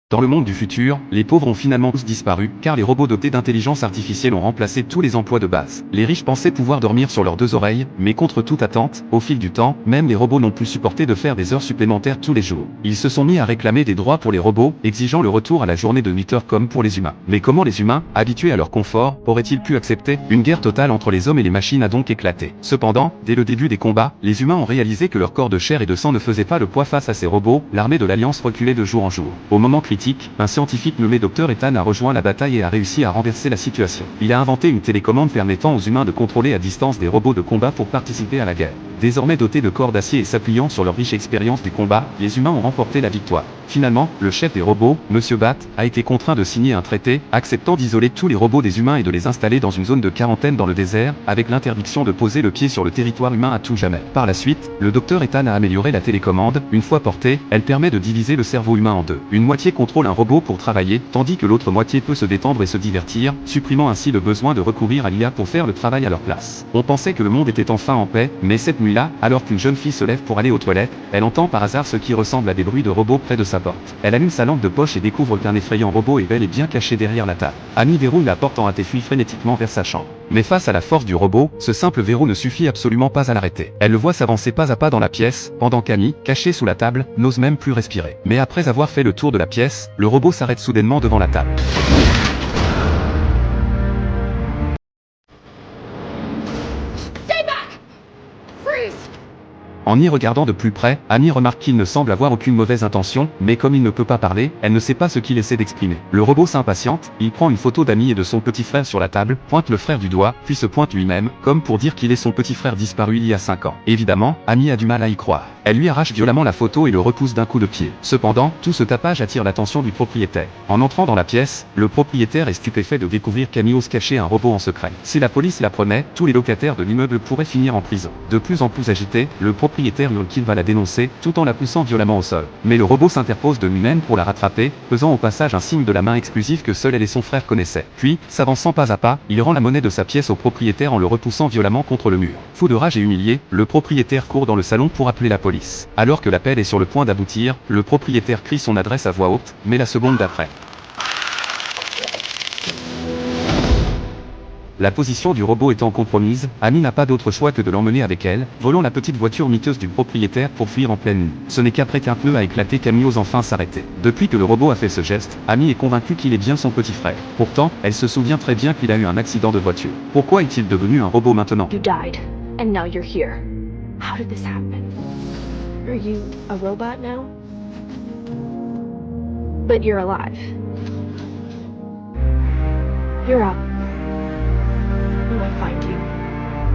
Dans le monde du futur, les pauvres ont finalement tous disparu, car les robots dotés d'intelligence artificielle ont remplacé tous les emplois de base. Les riches pensaient pouvoir dormir sur leurs deux oreilles, mais contre toute attente, au fil du temps, même les robots n'ont plus supporté de faire des heures supplémentaires tous les jours. Ils se sont mis à réclamer des droits pour les robots, exigeant le retour à la journée de 8 heures comme pour les humains. Mais comment les humains, habitués à leur confort, auraient-ils pu accepter? Une guerre totale entre les hommes et les machines a donc éclaté. Cependant, dès le début des combats, les humains ont réalisé que leur corps de chair et de sang ne faisait pas le poids face à ces robots. L'armée de l'Alliance reculait de jour en jour. Au moment critique, un scientifique nommé Dr Ethan a rejoint la bataille et a réussi à renverser la situation. Il a inventé une télécommande permettant aux humains de contrôler à distance des robots de combat pour participer à la guerre. Désormais dotés de corps d'acier et s'appuyant sur leur riche expérience du combat, les humains ont remporté la victoire. Finalement, le chef des robots, Monsieur Bat, a été contraint de signer un traité, acceptant d'isoler tous les robots des humains et de les installer dans une zone de quarantaine dans le désert, avec l'interdiction de poser le pied sur le territoire humain à tout jamais. Par la suite, le docteur Ethan a amélioré la télécommande. Une fois portée, elle permet de diviser le cerveau humain en deux. Une moitié contrôle un robot pour travailler, tandis que l'autre moitié peut se détendre et se divertir, supprimant ainsi le besoin de recourir à l'IA pour faire le travail à leur place. On pensait que le monde était enfin en paix, mais cette nuit-là, alors qu'une jeune fille se lève pour aller aux toilettes, elle entend par hasard ce qui ressemble à des bruits de robots près de sa porte. Elle allume sa lampe de poche et découvre qu'un effrayant robot est bel et bien caché derrière la table. Amy verrouille la porte en hâte et fuit frénétiquement vers sa chambre. Mais face à la force du robot, ce simple verrou ne suffit absolument pas à l'arrêter. Elle le voit s'avancer pas à pas dans la pièce, pendant qu'Amy, cachée sous la table, n'ose même plus respirer. Mais après avoir fait le tour de la pièce, le robot s'arrête soudainement devant la table. Stay back! Freeze! En y regardant de plus près, Amy remarque qu'il ne semble avoir aucune mauvaise intention, mais comme il ne peut pas parler, elle ne sait pas ce qu'il essaie d'exprimer. Le robot s'impatiente, il prend une photo d'Amy et de son petit frère sur la table, pointe le frère du doigt, puis se pointe lui-même, comme pour dire qu'il est son petit frère disparu il y a 5 ans. Évidemment, Amy a du mal à y croire. Elle lui arrache violemment la photo et le repousse d'un coup de pied. Cependant, tout ce tapage attire l'attention du propriétaire. En entrant dans la pièce, le propriétaire est stupéfait de découvrir qu'Amy ose cacher un robot en secret. Si la police l'apprenait, tous les locataires de l'immeuble pourraient finir en prison. De plus en plus agité, le propriétaire hurle qu'il va la dénoncer, tout en la poussant violemment au sol. Mais le robot s'interpose de lui-même pour la rattraper, faisant au passage un signe de la main exclusif que seul elle et son frère connaissaient. Puis, s'avançant pas à pas, il rend la monnaie de sa pièce au propriétaire en le repoussant violemment contre le mur. Fou de rage et humilié, le propriétaire court dans le salon pour appeler la police. Alors que l'appel est sur le point d'aboutir, le propriétaire crie son adresse à voix haute, mais la seconde d'après. La position du robot étant compromise, Amy n'a pas d'autre choix que de l'emmener avec elle, volant la petite voiture miteuse du propriétaire pour fuir en pleine nuit. Ce n'est qu'après qu'un pneu a éclaté qu'Amy ose enfin s'arrêter. Depuis que le robot a fait ce geste, Amy est convaincue qu'il est bien son petit frère. Pourtant, elle se souvient très bien qu'il a eu un accident de voiture. Pourquoi est-il devenu un robot maintenant? You died, and now you're here. How did this happen? Are you a robot now? But you're alive. You're up. When I find you.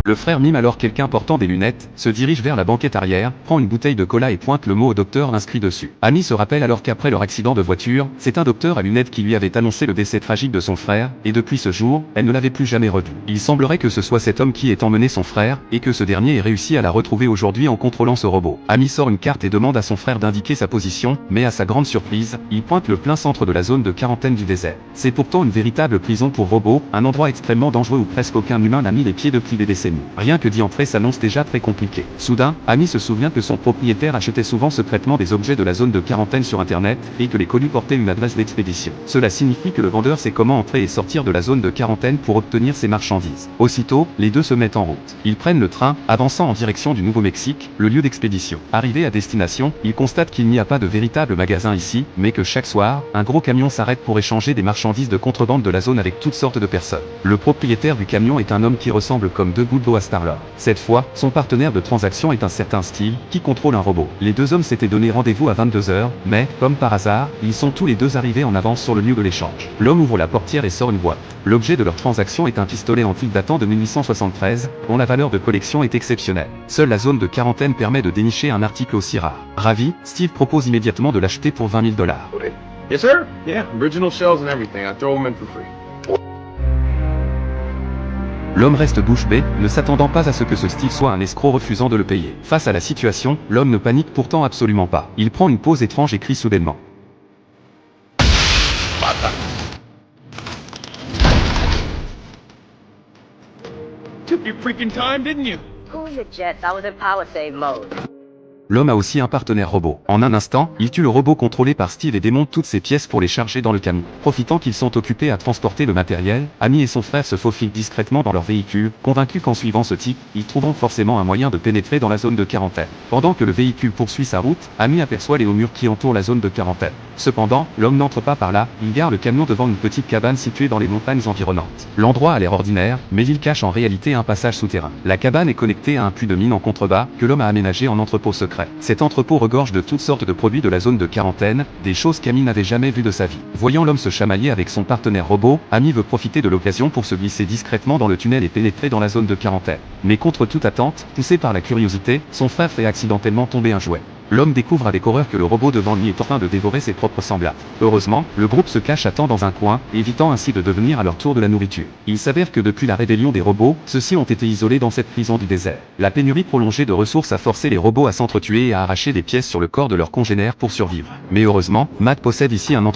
Le frère mime alors quelqu'un portant des lunettes, se dirige vers la banquette arrière, prend une bouteille de cola et pointe le mot au docteur inscrit dessus. Amy se rappelle alors qu'après leur accident de voiture, c'est un docteur à lunettes qui lui avait annoncé le décès tragique de son frère, et depuis ce jour, elle ne l'avait plus jamais revu. Il semblerait que ce soit cet homme qui ait emmené son frère, et que ce dernier ait réussi à la retrouver aujourd'hui en contrôlant ce robot. Amy sort une carte et demande à son frère d'indiquer sa position, mais à sa grande surprise, il pointe le plein centre de la zone de quarantaine du désert. C'est pourtant une véritable prison pour robots, un endroit extrêmement dangereux où presque aucun humain n'a mis les pieds depuis des décennies. Rien que d'y entrer s'annonce déjà très compliqué. Soudain, Amy se souvient que son propriétaire achetait souvent secrètement des objets de la zone de quarantaine sur internet, et que les colis portaient une adresse d'expédition. Cela signifie que le vendeur sait comment entrer et sortir de la zone de quarantaine pour obtenir ses marchandises. Aussitôt, les deux se mettent en route. Ils prennent le train, avançant en direction du Nouveau-Mexique, le lieu d'expédition. Arrivés à destination, ils constatent qu'il n'y a pas de véritable magasin ici, mais que chaque soir, un gros camion s'arrête pour échanger des marchandises de contrebande de la zone avec toutes sortes de personnes. Le propriétaire du camion est un homme qui ressemble comme deux gouttes d'eau à Star-Lord. Cette fois, son partenaire de transaction est un certain Steve, qui contrôle un robot. Les deux hommes s'étaient donné rendez-vous à 22 h, mais, comme par hasard, ils sont tous les deux arrivés en avance sur le lieu de l'échange. L'homme ouvre la portière et sort une boîte. L'objet de leur transaction est un pistolet antique datant de 1873, dont la valeur de collection est exceptionnelle. Seule la zone de quarantaine permet de dénicher un article aussi rare. Ravi, Steve propose immédiatement de l'acheter pour $20 000. Yes, sir? Yeah, original shells and everything. I throw them in for free. L'homme reste bouche bée, ne s'attendant pas à ce que ce Steve soit un escroc refusant de le payer. Face à la situation, l'homme ne panique pourtant absolument pas. Il prend une pause étrange et crie soudainement. Took your freaking time, didn't you? Who's a jet? That was in power save mode. L'homme a aussi un partenaire robot. En un instant, il tue le robot contrôlé par Steve et démonte toutes ses pièces pour les charger dans le camion. Profitant qu'ils sont occupés à transporter le matériel, Amy et son frère se faufilent discrètement dans leur véhicule, convaincus qu'en suivant ce type, ils trouveront forcément un moyen de pénétrer dans la zone de quarantaine. Pendant que le véhicule poursuit sa route, Amy aperçoit les hauts murs qui entourent la zone de quarantaine. Cependant, l'homme n'entre pas par là, il gare le camion devant une petite cabane située dans les montagnes environnantes. L'endroit a l'air ordinaire, mais il cache en réalité un passage souterrain. La cabane est connectée à un puits de mine en contrebas, que l'homme a aménagé en entrepôt secret. Cet entrepôt regorge de toutes sortes de produits de la zone de quarantaine, des choses qu'Amy n'avait jamais vues de sa vie. Voyant l'homme se chamailler avec son partenaire robot, Amy veut profiter de l'occasion pour se glisser discrètement dans le tunnel et pénétrer dans la zone de quarantaine. Mais contre toute attente, poussé par la curiosité, son frère fait accidentellement tomber un jouet. L'homme découvre avec horreur que le robot devant lui est en train de dévorer ses propres semblables. Heureusement, le groupe se cache à temps dans un coin, évitant ainsi de devenir à leur tour de la nourriture. Il s'avère que depuis la rébellion des robots, ceux-ci ont été isolés dans cette prison du désert. La pénurie prolongée de ressources a forcé les robots à s'entretuer et à arracher des pièces sur le corps de leurs congénères pour survivre. Mais heureusement, Matt possède ici un